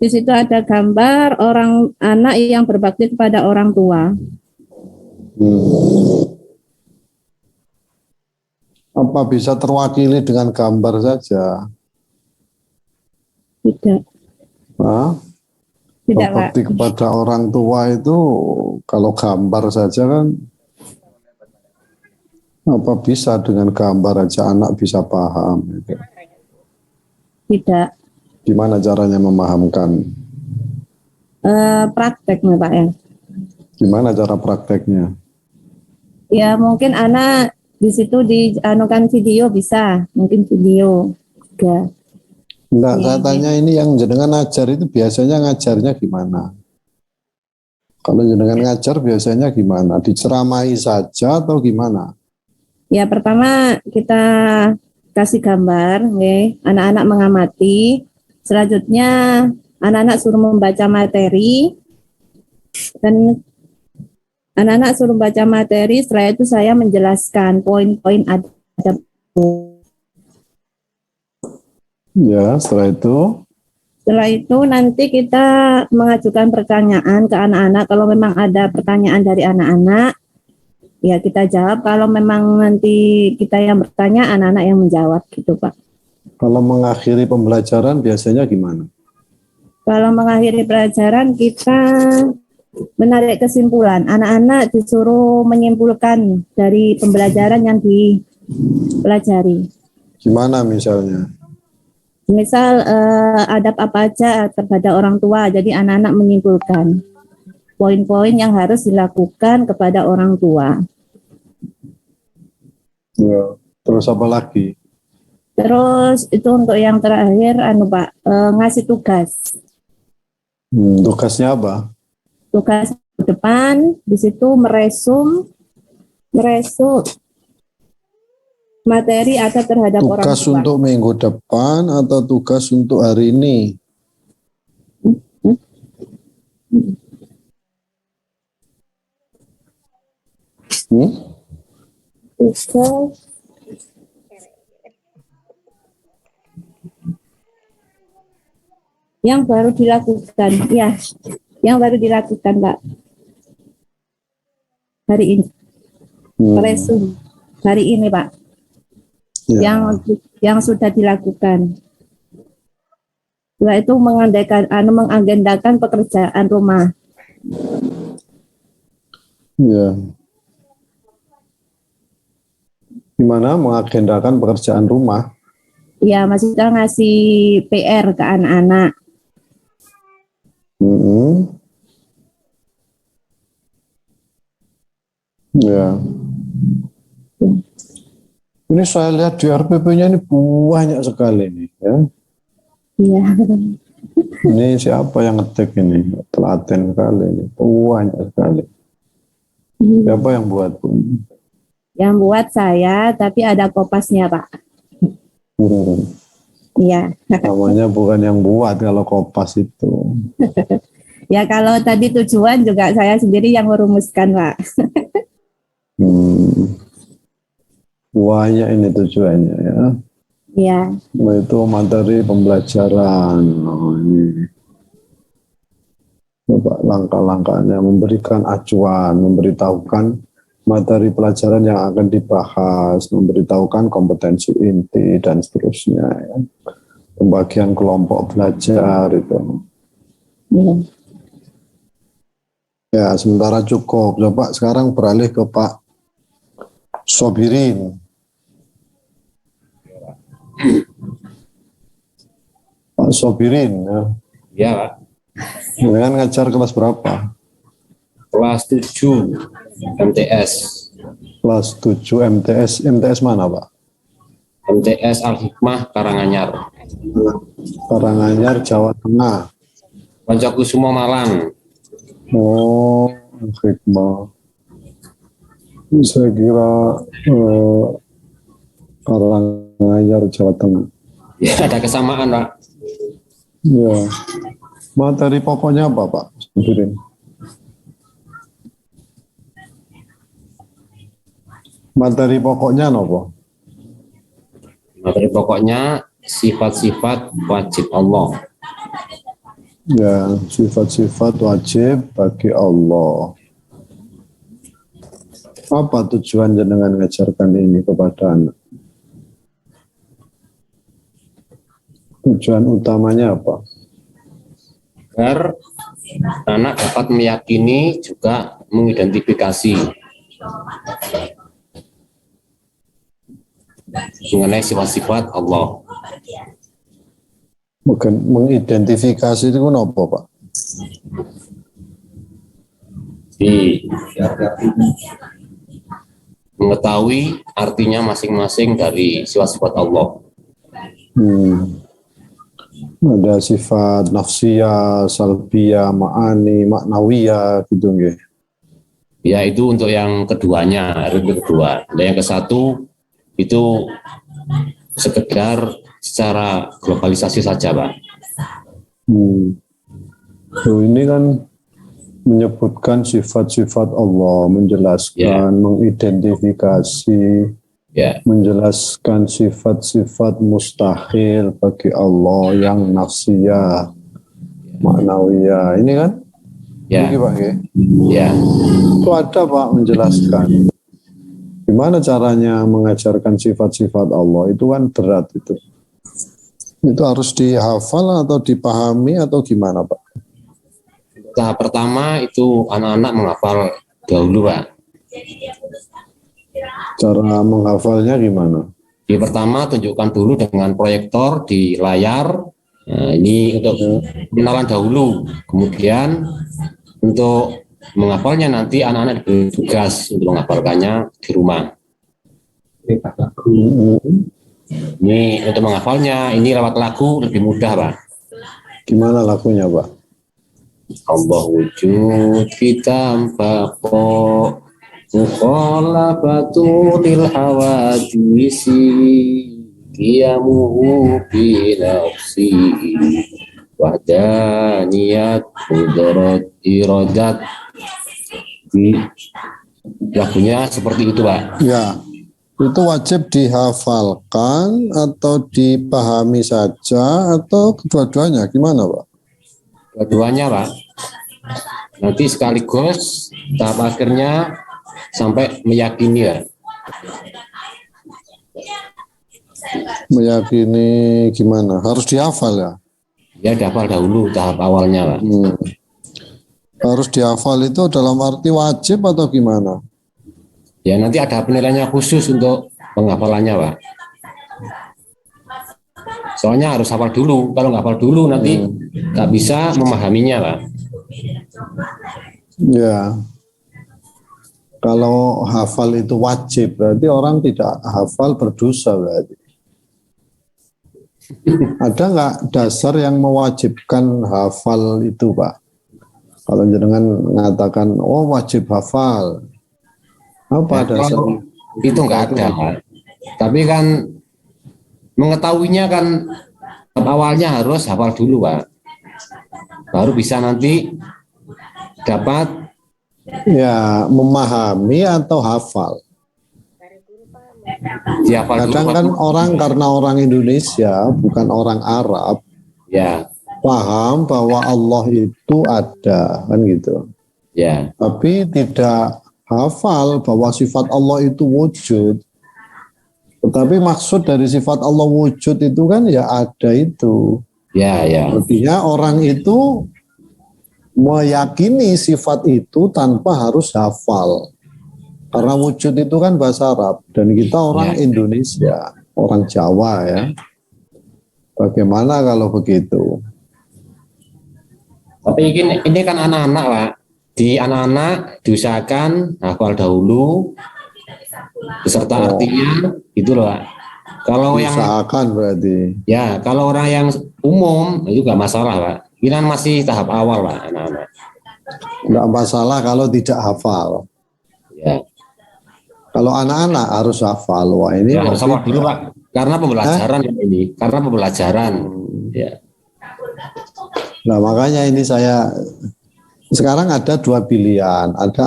Di situ ada gambar orang anak yang berbakti kepada orang tua. Apa bisa terwakili dengan gambar saja? Tidak. Hah? Tidak, Pak. Berbakti kepada orang tua itu kalau gambar saja kan, apa bisa dengan gambar aja anak bisa paham? Gitu. Tidak. Gimana caranya memahamkan? Praktek nih, Pak ya. Gimana cara prakteknya? Ya mungkin anak di situ dianukan video bisa, mungkin video juga. Enggak, saya tanya ini yang jenengan ngajar itu biasanya ngajarnya gimana? Kalau jenengan ngajar biasanya gimana? Diceramai saja atau gimana? Ya pertama kita kasih gambar, anak-anak mengamati. Selanjutnya anak-anak suruh membaca materi dan anak-anak suruh baca materi. Setelah itu saya menjelaskan poin-poin ada. Ya, setelah itu nanti kita mengajukan pertanyaan ke anak-anak. Kalau memang ada pertanyaan dari anak-anak, ya kita jawab. Kalau memang nanti kita yang bertanya, anak-anak yang menjawab gitu, Pak. kalau mengakhiri pembelajaran biasanya gimana? Kalau mengakhiri pelajaran kita menarik kesimpulan. Anak-anak disuruh menyimpulkan dari pembelajaran yang dipelajari. Gimana misalnya? Misal adab apa aja kepada orang tua, jadi anak-anak menyimpulkan poin-poin yang harus dilakukan kepada orang tua. Ya, terus apa lagi? Terus itu untuk yang terakhir, Pak, ngasih tugas. Tugasnya apa? Tugas depan, di situ meresum materi ada terhadap orang tua. Tugas untuk minggu depan atau tugas untuk hari ini? Tugas yang baru dilakukan, ya, yang baru dilakukan, Pak, hari ini. Resum hari ini, Pak. Ya. Yang sudah dilakukan. Itu mengagendakan pekerjaan rumah. Ya. Gimana mengagendakan pekerjaan rumah? Ya, maksudnya ngasih PR ke anak-anak. Ya. Ini saya lihat di RPP-nya ini banyak sekali nih, ya. Iya. Ini siapa yang ngetik ini? Telaten sekali ini, banyak sekali. Siapa yang buat? Yang buat saya, tapi ada kopasnya, Pak. Iya. Namanya bukan yang buat kalau kopas itu. Ya kalau tadi tujuan juga saya sendiri yang merumuskan, Pak. Banyak ini tujuannya, ya. Iya. Itu materi pembelajaran. Ini. Coba langkah-langkahnya, memberikan acuan, memberitahukan materi pelajaran yang akan dibahas, memberitahukan kompetensi inti dan seterusnya, ya. Pembagian kelompok belajar itu. Ya, sementara cukup. Coba sekarang beralih ke Pak Sobirin. Pak Sobirin, ya. Ya, Pak. Dengan ngajar kelas berapa? Kelas 7 MTS. Kelas 7 MTS. MTS mana, Pak? MTS Al-Hikmah Karanganyar. Karanganyar, Jawa Tengah. Pancakusumo Malang. Oh, Hikmah. Saya kira Karanganyar, Jawa Tengah. Ya, ada kesamaan, Pak. Ya. Materi pokoknya apa, Pak? Materi pokoknya apa? Materi pokoknya sifat-sifat wajib Allah. Ya, sifat-sifat wajib bagi Allah. Apa tujuan jenengan mengajarkan ini kepada anak? Tujuan utamanya apa? Agar anak dapat meyakini juga mengidentifikasi mengenai sifat-sifat Allah. Bukan mengidentifikasi itu kan apa, Pak? Di mengetahui artinya masing-masing dari sifat-sifat Allah. Ada sifat nafsiyah, salbiyah, ma'ani, maknawiyah gitu nggih. Ya, itu untuk yang keduanya, rinci kedua. Dan yang ke satu itu sekedar secara globalisasi saja, Pak. Ini kan menyebutkan sifat-sifat Allah, menjelaskan, mengidentifikasi, menjelaskan sifat-sifat mustahil bagi Allah yang nafsiyah, maknawiyah. Ini kan? Ini Pak, ya. Itu ada Pak menjelaskan. Gimana caranya mengajarkan sifat-sifat Allah? Itu kan berat itu. Itu harus dihafal atau dipahami atau gimana Pak? Tahap pertama itu anak-anak menghafal dahulu, Pak. Cara menghafalnya gimana? Di pertama tunjukkan dulu dengan proyektor di layar. Nah, ini untuk pengenalan dahulu. Kemudian untuk menghafalnya nanti anak-anak diberi tugas untuk menghafalkannya di rumah. Ini untuk menghafalnya, ini lewat lagu lebih mudah, Pak. Gimana lagunya, Pak? Allah wujud kita empako mukhalafatu lil hawadisi qiyamuhu bi nafsi wahdaniyat mudarat iradat. Lagunya seperti itu, Pak. Ya, itu wajib dihafalkan atau dipahami saja atau kedua-duanya, gimana Pak? Kedua-duanya, Pak. Nanti sekaligus tahap akhirnya sampai meyakini, ya. Meyakini gimana? Harus dihafal ya? Ya, dihafal dahulu tahap awalnya, Pak. Harus dihafal itu dalam arti wajib atau gimana? Ya, nanti ada penilaiannya khusus untuk penghafalannya, Pak. Soalnya harus hafal dulu. Kalau nggak hafal dulu nanti nggak bisa memahaminya, Pak. Ya. Kalau hafal itu wajib, berarti orang tidak hafal berdosa berarti. Ada nggak dasar yang mewajibkan hafal itu, Pak? Kalau jenengan mengatakan, oh wajib hafal. Apa dasarnya? Itu nggak ada, Pak. Tapi kan mengetahuinya kan awalnya harus hafal dulu, Pak. Baru bisa nanti dapat. Ya, memahami atau hafal. Dihafal Kadang dulu, kan orang karena orang Indonesia, bukan orang Arab, ya, paham bahwa Allah itu ada, kan gitu. ya, Tapi tidak hafal bahwa sifat Allah itu wujud. Tetapi maksud dari sifat Allah wujud itu kan ya ada itu. ya, ya. Artinya orang itu meyakini sifat itu tanpa harus hafal. Karena wujud itu kan bahasa Arab dan kita orang Indonesia, orang Jawa ya. Bagaimana kalau begitu? Tapi ini kan anak-anak, Pak. Di anak-anak diusahakan hafal dahulu beserta artinya, gitu loh, Pak. Kalau yang diusahakan berarti. Ya, kalau orang yang umum itu nggak masalah, Pak. Ini kan masih tahap awal, Pak, anak-anak. Nggak masalah kalau tidak hafal. Ya. Kalau anak-anak harus hafal. Wah ini harus hafal dulu, Pak. Karena pembelajaran ini. Karena pembelajaran. Ya. Nah makanya ini saya sekarang ada dua pilihan. Ada